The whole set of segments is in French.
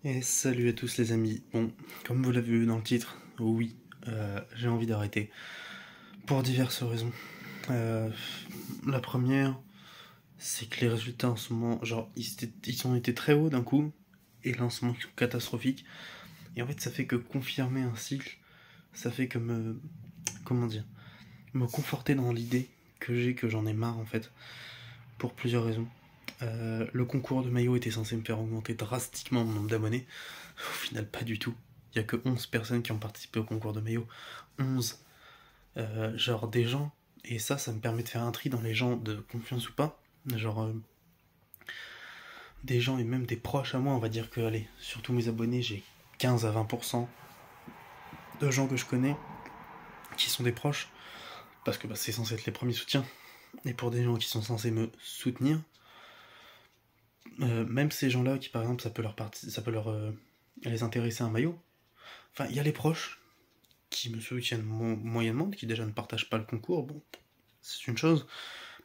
Et salut à tous les amis. Bon, comme vous l'avez vu dans le titre, oui, j'ai envie d'arrêter. Pour diverses raisons. Euh, la première, c'est que les résultats en ce moment, genre, ils ont été très hauts d'un coup, et là en ce moment ils sont catastrophiques. Et en fait, ça fait que confirmer un cycle, ça fait que comment dire, me conforter dans l'idée que j'en ai marre en fait, pour plusieurs raisons. Le concours de maillot était censé me faire augmenter drastiquement mon nombre d'abonnés. Au final, pas du tout. Il y a que 11 personnes qui ont participé au concours de maillot. 11. Genre des gens. Et ça me permet de faire un tri dans les gens de confiance ou pas. Genre des gens et même des proches à moi. On va dire que, allez, sur tous mes abonnés, j'ai 15 à 20% de gens que je connais qui sont des proches. Parce que bah, c'est censé être les premiers soutiens. Et pour des gens qui sont censés me soutenir, même ces gens-là qui, par exemple, ça peut leur les intéresser à un maillot. Enfin, il y a les proches qui me soutiennent moyennement, qui déjà ne partagent pas le concours, bon, c'est une chose.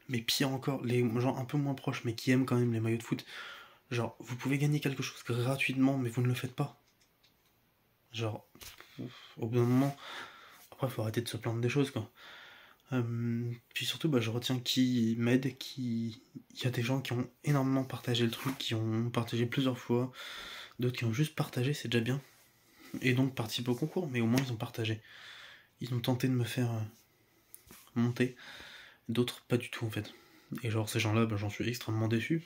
Mais pire encore, les gens un peu moins proches, mais qui aiment quand même les maillots de foot. Genre, vous pouvez gagner quelque chose gratuitement, mais vous ne le faites pas. Genre, au bout d'un moment, après, faut arrêter de se plaindre des choses, quoi. Puis surtout, bah, je retiens qui m'aide, qui. Il y a des gens qui ont énormément partagé le truc, qui ont partagé plusieurs fois, d'autres qui ont juste partagé, c'est déjà bien. Et donc participé au concours, mais au moins ils ont partagé. Ils ont tenté de me faire monter, d'autres pas du tout en fait. Et genre ces gens-là, bah, j'en suis extrêmement déçu.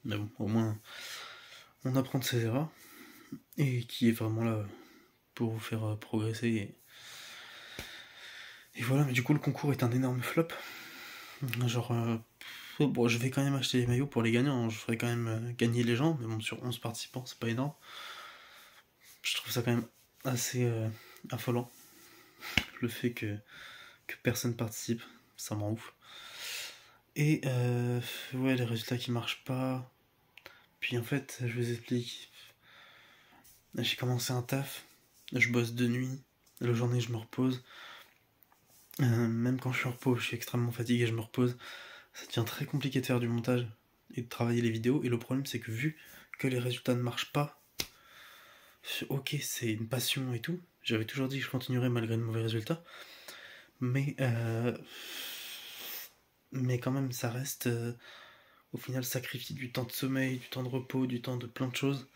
Mais bon, au moins on apprend de ses erreurs et qui est vraiment là pour vous faire progresser. Et voilà, mais du coup le concours est un énorme flop. Genre, bon, je vais quand même acheter les maillots pour les gagnants, hein. Je ferai quand même gagner les gens, mais bon, sur 11 participants, c'est pas énorme. Je trouve ça quand même assez affolant, le fait que personne participe, ça m'en ouf. Et ouais, les résultats qui marchent pas. Puis en fait, je vous explique. J'ai commencé un taf, je bosse de nuit, la journée je me repose. Même quand je suis en repos, je suis extrêmement fatigué, je me repose. Ça devient très compliqué de faire du montage et de travailler les vidéos. Et le problème, c'est que vu que les résultats ne marchent pas, ok, c'est une passion et tout. J'avais toujours dit que je continuerais malgré de mauvais résultats. Mais, mais quand même, ça reste au final sacrifier du temps de sommeil, du temps de repos, du temps de plein de choses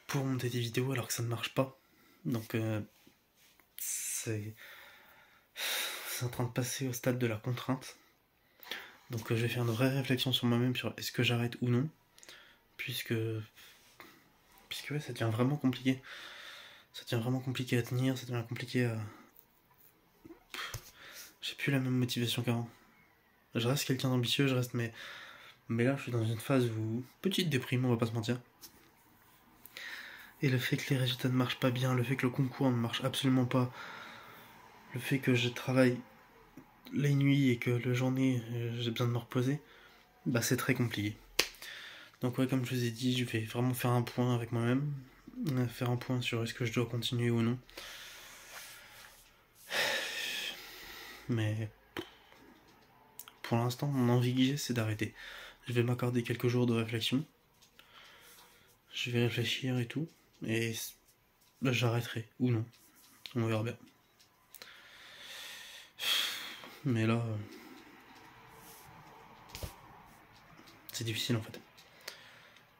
pour monter des vidéos alors que ça ne marche pas. Donc c'est en train de passer au stade de la contrainte. Donc je vais faire une vraie réflexion sur moi-même sur est-ce que j'arrête ou non, puisque ouais, ça devient vraiment compliqué. Ça devient vraiment compliqué à tenir, ça devient compliqué à. J'ai plus la même motivation qu'avant. Je reste quelqu'un d'ambitieux, je reste mais là je suis dans une phase où petite déprime, on va pas se mentir. Et le fait que les résultats ne marchent pas bien, le fait que le concours ne marche absolument pas, le fait que je travaille les nuits et que la journée j'ai besoin de me reposer, bah c'est très compliqué. Donc ouais, comme je vous ai dit, je vais vraiment faire un point avec moi-même, faire un point sur est-ce que je dois continuer ou non. Mais pour l'instant, mon envie que j'ai, c'est d'arrêter. Je vais m'accorder quelques jours de réflexion. Je vais réfléchir et tout. Et bah, j'arrêterai ou non. On verra bien. Mais là, c'est difficile en fait.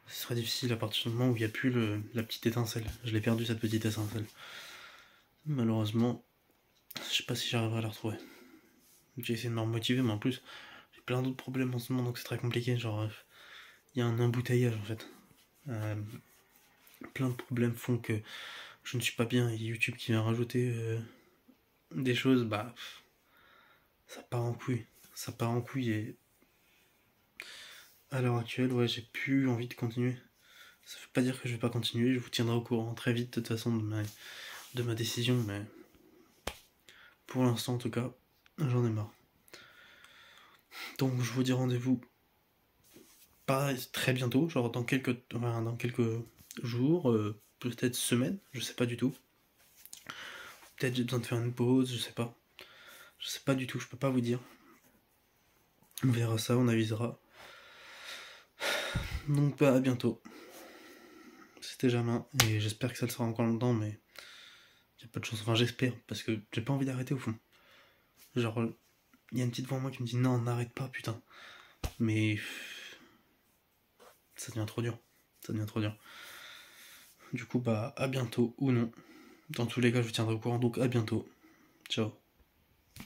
Ce serait difficile à partir du moment où il n'y a plus la petite étincelle. Je l'ai perdu cette petite étincelle. Malheureusement, je sais pas si j'arriverai à la retrouver. J'ai essayé de me remotiver, mais en plus, j'ai plein d'autres problèmes en ce moment, donc c'est très compliqué. Genre, il y a un embouteillage en fait. Euh, Plein de problèmes font que je ne suis pas bien et YouTube qui vient rajouter des choses, bah, ça part en couille. Ça part en couille et à l'heure actuelle, ouais, j'ai plus envie de continuer. Ça veut pas dire que je vais pas continuer, je vous tiendrai au courant très vite de toute façon de ma décision, mais pour l'instant en tout cas, j'en ai marre. Donc je vous dis rendez-vous pas très bientôt, genre dans quelques jours, peut-être semaines, je sais pas du tout. Peut-être j'ai besoin de faire une pause, je sais pas. Je sais pas du tout, je peux pas vous dire. On verra ça, on avisera. Donc bah à bientôt. C'était jamais, et j'espère que ça le sera encore longtemps, mais y a pas de chance. Enfin, j'espère, parce que j'ai pas envie d'arrêter au fond. Genre, il y a une petite voix en moi qui me dit non, n'arrête pas, putain. Mais ça devient trop dur. Ça devient trop dur. Du coup, bah, à bientôt ou non. Dans tous les cas, je vous tiendrai au courant, donc à bientôt. Ciao.